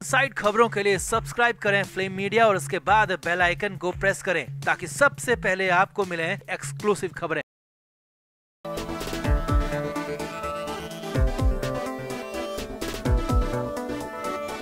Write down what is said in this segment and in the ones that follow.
Side खबरों के लिए सब्सक्राइब करें फ्लेम मीडिया और उसके बाद बेल आइकन को प्रेस करें ताकि सबसे पहले आपको मिले एक्सक्लूसिव खबरें।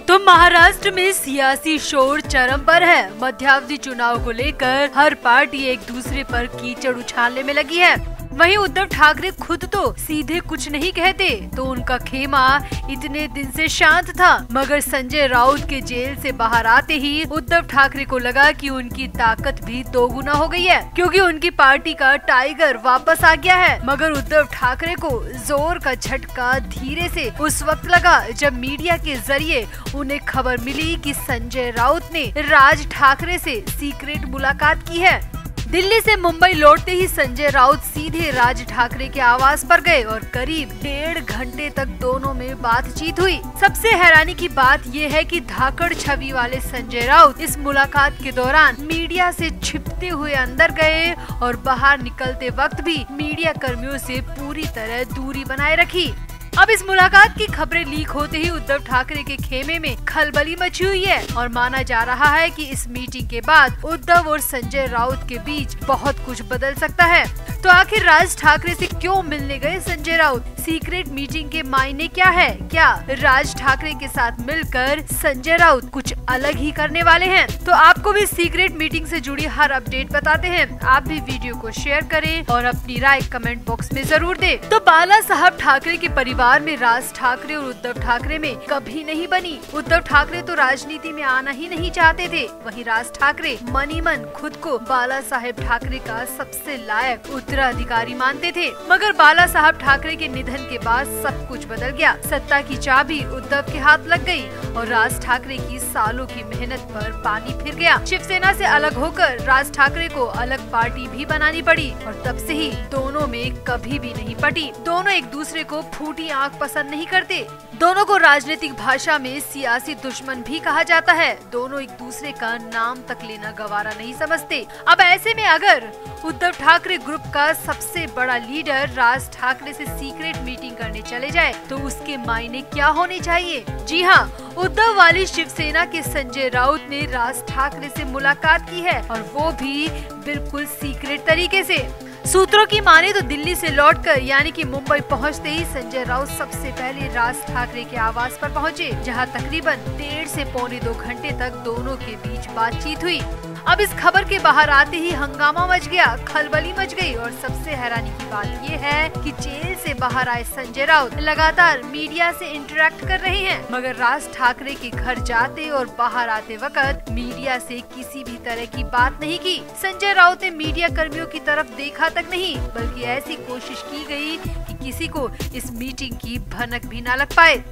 तो महाराष्ट्र में सियासी शोर चरम पर है। मध्यावधि चुनाव को लेकर हर पार्टी एक दूसरे पर कीचड़ उछालने में लगी है। वहीं उद्धव ठाकरे खुद तो सीधे कुछ नहीं कहते, तो उनका खेमा इतने दिन से शांत था। मगर संजय राउत के जेल से बाहर आते ही उद्धव ठाकरे को लगा कि उनकी ताकत भी दोगुना हो गई है, क्योंकि उनकी पार्टी का टाइगर वापस आ गया है। मगर उद्धव ठाकरे को जोर का झटका धीरे से उस वक्त लगा जब मीडिया के जरिए उन्हें खबर मिली कि संजय राउत ने राज ठाकरे से सीक्रेट मुलाकात की है। दिल्ली से मुंबई लौटते ही संजय राउत सीधे राज ठाकरे के आवास पर गए और करीब 1.5 घंटे तक दोनों में बातचीत हुई। सबसे हैरानी की बात ये है कि धाकड़ छवि वाले संजय राउत इस मुलाकात के दौरान मीडिया से छिपते हुए अंदर गए और बाहर निकलते वक्त भी मीडिया कर्मियों से पूरी तरह दूरी बनाए रखी। अब इस मुलाकात की खबरें लीक होते ही उद्धव ठाकरे के खेमे में खलबली मची हुई है और माना जा रहा है कि इस मीटिंग के बाद उद्धव और संजय राउत के बीच बहुत कुछ बदल सकता है। तो आखिर राज ठाकरे से क्यों मिलने गए संजय राउत? सीक्रेट मीटिंग के मायने क्या है? क्या राज ठाकरे के साथ मिलकर संजय राउत कुछ अलग ही करने वाले हैं? तो आपको भी सीक्रेट मीटिंग से जुड़ी हर अपडेट बताते हैं। आप भी वीडियो को शेयर करें और अपनी राय कमेंट बॉक्स में जरूर दें। तो बाला साहब ठाकरे के परिवार में राज ठाकरे और उद्धव ठाकरे में कभी नहीं बनी। उद्धव ठाकरे तो राजनीति में आना ही नहीं चाहते थे, वहीं राज ठाकरे मन ही मन खुद को बाला साहेब ठाकरे का सबसे लायक उत्तराधिकारी मानते थे। मगर बाला साहब ठाकरे के निधन के बाद सब कुछ बदल गया। सत्ता की चाबी उद्धव के हाथ लग गई और राज ठाकरे की सालों की मेहनत पर पानी फिर गया। शिवसेना से अलग होकर राज ठाकरे को अलग पार्टी भी बनानी पड़ी और तब से ही दोनों में कभी भी नहीं पटी। दोनों एक दूसरे को फूटी आंख पसंद नहीं करते। दोनों को राजनीतिक भाषा में सियासी दुश्मन भी कहा जाता है। दोनों एक दूसरे का नाम तक लेना गवारा नहीं समझते। अब ऐसे में अगर उद्धव ठाकरे ग्रुप का सबसे बड़ा लीडर राज ठाकरे से सीक्रेट मीटिंग करने चले जाए तो उसके मायने क्या होने चाहिए? जी हाँ, उद्धव वाली शिवसेना के संजय राउत ने राज ठाकरे से मुलाकात की है और वो भी बिल्कुल सीक्रेट तरीके से। सूत्रों की माने तो दिल्ली से लौटकर यानी कि मुंबई पहुंचते ही संजय राउत सबसे पहले राज ठाकरे के आवास पर पहुंचे, जहां तकरीबन 1.5 से पौने 2 घंटे तक दोनों के बीच बातचीत हुई। अब इस खबर के बाहर आते ही हंगामा मच गया, खलबली मच गई और सबसे हैरानी की बात ये है कि जेल से बाहर आए संजय राउत लगातार मीडिया से इंटरेक्ट कर रहे हैं, मगर राज ठाकरे के घर जाते और बाहर आते वक्त मीडिया से किसी भी तरह की बात नहीं की। संजय राउत ने मीडिया कर्मियों की तरफ देखा तक नहीं, बल्कि ऐसी कोशिश की गई कि किसी को इस मीटिंग की भनक भी न लग पाए।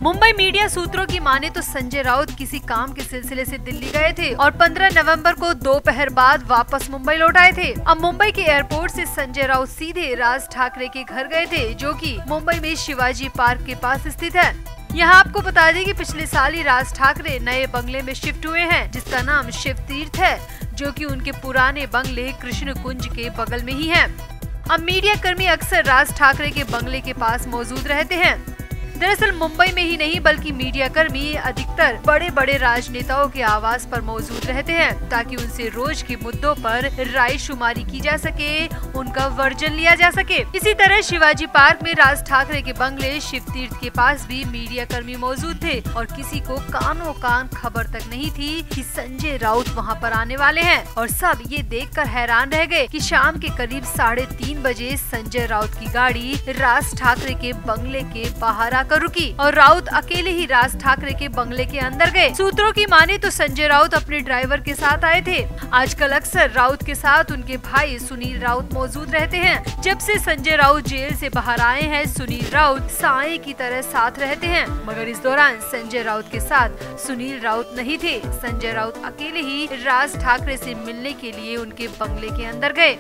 मुंबई मीडिया सूत्रों की माने तो संजय राउत किसी काम के सिलसिले से दिल्ली गए थे और 15 नवंबर को दोपहर बाद वापस मुंबई लौट आए थे। अब मुंबई के एयरपोर्ट से संजय राउत सीधे राज ठाकरे के घर गए थे, जो कि मुंबई में शिवाजी पार्क के पास स्थित है। यहाँ आपको बता दें कि पिछले साल ही राज ठाकरे नए बंगले में शिफ्ट हुए हैं, जिसका नाम शिव तीर्थ है, जो कि उनके पुराने बंगले कृष्ण कुंज के बगल में ही है। अब मीडिया कर्मी अक्सर राज ठाकरे के बंगले के पास मौजूद रहते हैं। दरअसल मुंबई में ही नहीं बल्कि मीडिया कर्मी अधिकतर बड़े बड़े राजनेताओं के आवास पर मौजूद रहते हैं, ताकि उनसे रोज के मुद्दों पर राय शुमारी की जा सके, उनका वर्जन लिया जा सके। इसी तरह शिवाजी पार्क में राज ठाकरे के बंगले शिव तीर्थ के पास भी मीडिया कर्मी मौजूद थे और किसी को कानों कान खबर तक नहीं थी कि संजय राउत वहां पर आने वाले हैं। और सब ये देखकर हैरान रह गए कि शाम के करीब 3:30 बजे संजय राउत की गाड़ी राज ठाकरे के बंगले के बाहर रुकी और राउत अकेले ही राज ठाकरे के बंगले के अंदर गए। सूत्रों की माने तो संजय राउत अपने ड्राइवर के साथ आए थे। आजकल अक्सर राउत के साथ उनके भाई सुनील राउत मौजूद रहते हैं। जब से संजय राउत जेल से बाहर आए हैं, सुनील राउत साए की तरह साथ रहते हैं, मगर इस दौरान संजय राउत के साथ सुनील राउत नहीं थे। संजय राउत अकेले ही राज ठाकरे से मिलने के लिए उनके बंगले के अंदर गए।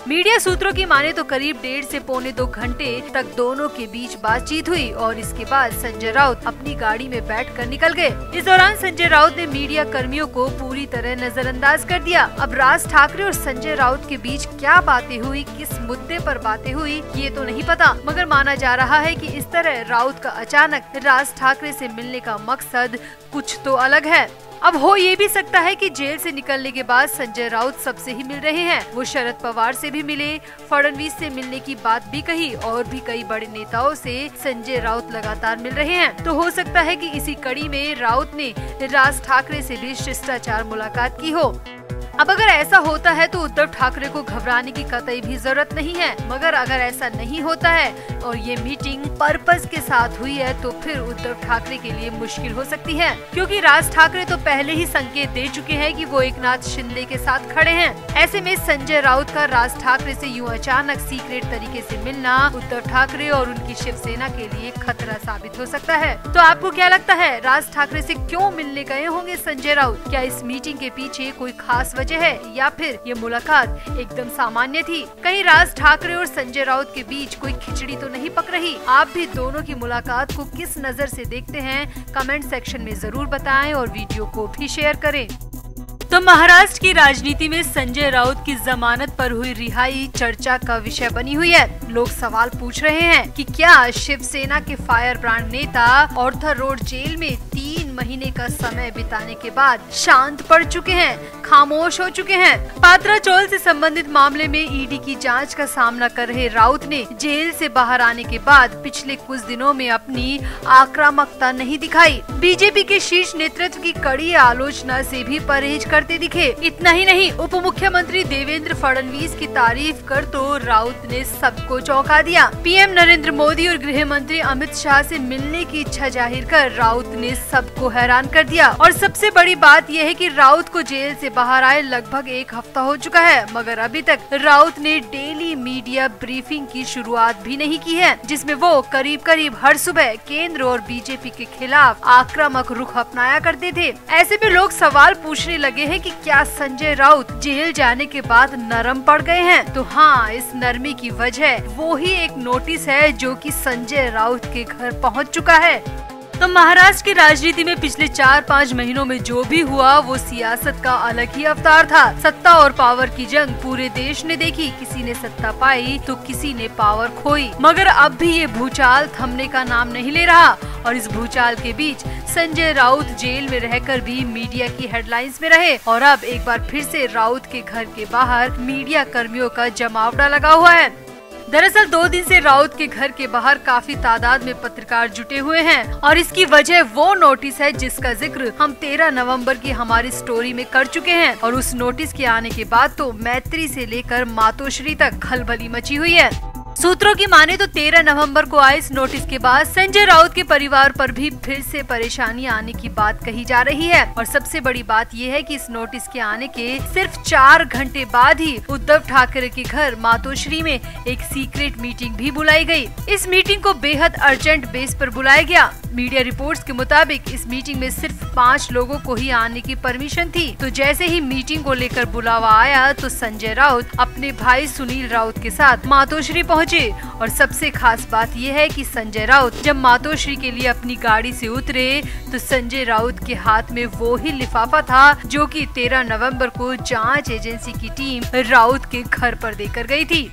मीडिया सूत्रों की माने तो करीब 1.5 से पौने 2 घंटे तक दोनों के बीच बातचीत हुई और इसके बाद संजय राउत अपनी गाड़ी में बैठकर निकल गए। इस दौरान संजय राउत ने मीडिया कर्मियों को पूरी तरह नजरअंदाज कर दिया। अब राज ठाकरे और संजय राउत के बीच क्या बातें हुई, किस मुद्दे पर बातें हुई, ये तो नहीं पता, मगर माना जा रहा है कि इस तरह राउत का अचानक राज ठाकरे से मिलने का मकसद कुछ तो अलग है। अब हो ये भी सकता है कि जेल से निकलने के बाद संजय राउत सबसे ही मिल रहे हैं। वो शरद पवार से भी मिले, फडणवीस से मिलने की बात भी कही और भी कई बड़े नेताओं से संजय राउत लगातार मिल रहे हैं। तो हो सकता है कि इसी कड़ी में राउत ने राज ठाकरे से भी शिष्टाचार मुलाकात की हो। अब अगर ऐसा होता है तो उद्धव ठाकरे को घबराने की कतई भी जरूरत नहीं है, मगर अगर ऐसा नहीं होता है और ये मीटिंग पर्पस के साथ हुई है तो फिर उद्धव ठाकरे के लिए मुश्किल हो सकती है, क्योंकि राज ठाकरे तो पहले ही संकेत दे चुके हैं कि वो एकनाथ शिंदे के साथ खड़े हैं। ऐसे में संजय राउत का राज ठाकरे से यूं अचानक सीक्रेट तरीके से मिलना उद्धव ठाकरे और उनकी शिवसेना के लिए खतरा साबित हो सकता है। तो आपको क्या लगता है, राज ठाकरे से क्यों मिलने गए होंगे संजय राउत? क्या इस मीटिंग के पीछे कोई खास वजह है या फिर ये मुलाकात एकदम सामान्य थी? कहीं राज ठाकरे और संजय राउत के बीच कोई खिचड़ी तो नहीं पक रही? आप भी दोनों की मुलाकात को किस नजर से देखते हैं, कमेंट सेक्शन में जरूर बताएं और वीडियो को भी शेयर करें। तो महाराष्ट्र की राजनीति में संजय राउत की जमानत पर हुई रिहाई चर्चा का विषय बनी हुई है। लोग सवाल पूछ रहे हैं कि क्या शिवसेना के फायर ब्रांड नेता ऑर्थर रोड जेल में 3 महीने का समय बिताने के बाद शांत पड़ चुके हैं, खामोश हो चुके हैं। पात्रा चौल से संबंधित मामले में ईडी की जांच का सामना कर रहे राउत ने जेल से बाहर आने के बाद पिछले कुछ दिनों में अपनी आक्रामकता नहीं दिखाई। बीजेपी के शीर्ष नेतृत्व की कड़ी आलोचना से भी परहेज करते दिखे। इतना ही नहीं, उप मुख्यमंत्री देवेंद्र फडणवीस की तारीफ कर तो राउत ने सबको चौंका दिया। पीएम नरेंद्र मोदी और गृह मंत्री अमित शाह से मिलने की इच्छा जाहिर कर राउत ने सबको हैरान कर दिया। और सबसे बड़ी बात यह है कि राउत को जेल से बाहर आए लगभग 1 हफ्ता हो चुका है, मगर अभी तक राउत ने डेली मीडिया ब्रीफिंग की शुरुआत भी नहीं की है, जिसमें वो करीब हर सुबह केंद्र और बीजेपी के खिलाफ आक्रामक रुख अपनाया करते थे। ऐसे में लोग सवाल पूछने लगे हैं कि क्या संजय राउत जेल जाने के बाद नरम पड़ गए हैं? तो हाँ, इस नरमी की वजह वो ही एक नोटिस है जो कि संजय राउत के घर पहुंच चुका है। तो महाराष्ट्र की राजनीति में पिछले 4-5 महीनों में जो भी हुआ वो सियासत का अलग ही अवतार था। सत्ता और पावर की जंग पूरे देश ने देखी। किसी ने सत्ता पाई तो किसी ने पावर खोई, मगर अब भी ये भूचाल थमने का नाम नहीं ले रहा। और इस भूचाल के बीच संजय राउत जेल में रहकर भी मीडिया की हेडलाइंस में रहे और अब एक बार फिर से राउत के घर के बाहर मीडिया कर्मियों का जमावड़ा लगा हुआ है। दरअसल 2 दिन से राउत के घर के बाहर काफी तादाद में पत्रकार जुटे हुए हैं और इसकी वजह वो नोटिस है जिसका जिक्र हम 13 नवंबर की हमारी स्टोरी में कर चुके हैं। और उस नोटिस के आने के बाद तो मैत्री से लेकर मातोश्री तक खलबली मची हुई है। सूत्रों की माने तो 13 नवंबर को आए इस नोटिस के बाद संजय राउत के परिवार पर भी फिर से परेशानी आने की बात कही जा रही है। और सबसे बड़ी बात यह है कि इस नोटिस के आने के सिर्फ 4 घंटे बाद ही उद्धव ठाकरे के घर मातोश्री में एक सीक्रेट मीटिंग भी बुलाई गई। इस मीटिंग को बेहद अर्जेंट बेस पर बुलाया गया। मीडिया रिपोर्ट्स के मुताबिक इस मीटिंग में सिर्फ 5 लोगों को ही आने की परमिशन थी। तो जैसे ही मीटिंग को लेकर बुलावा आया तो संजय राउत अपने भाई सुनील राउत के साथ मातोश्री पहुंचे। और सबसे खास बात यह है कि संजय राउत जब मातोश्री के लिए अपनी गाड़ी से उतरे तो संजय राउत के हाथ में वो ही लिफाफा था जो कि 13 नवंबर को जांच एजेंसी की टीम राउत के घर पर देकर गई थी।